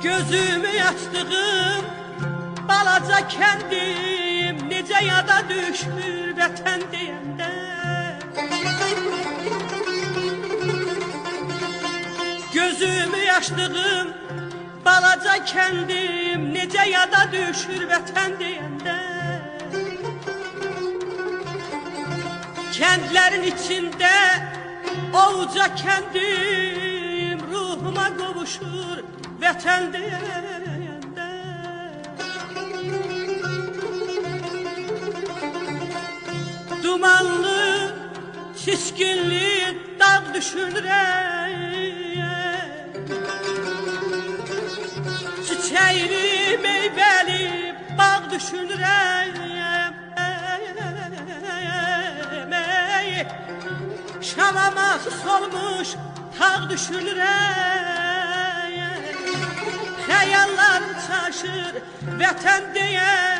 Gözümü açtığım balaca kendim necə yada düşmür vətən deyəndə. Gözümü açtığım balaca kendim necə yada düşür vətən deyəndə. Kəndlərin içində ovuca kendim ruhuma qovuşur vətən deyəndə. Dumanlı, çiskinli dağ düşünürəm, çiçəkli, meyvəli bağ düşünürəm. Şamaması solmuş tağ düşünürəm. Xəyallarım çaşır vətən deyən.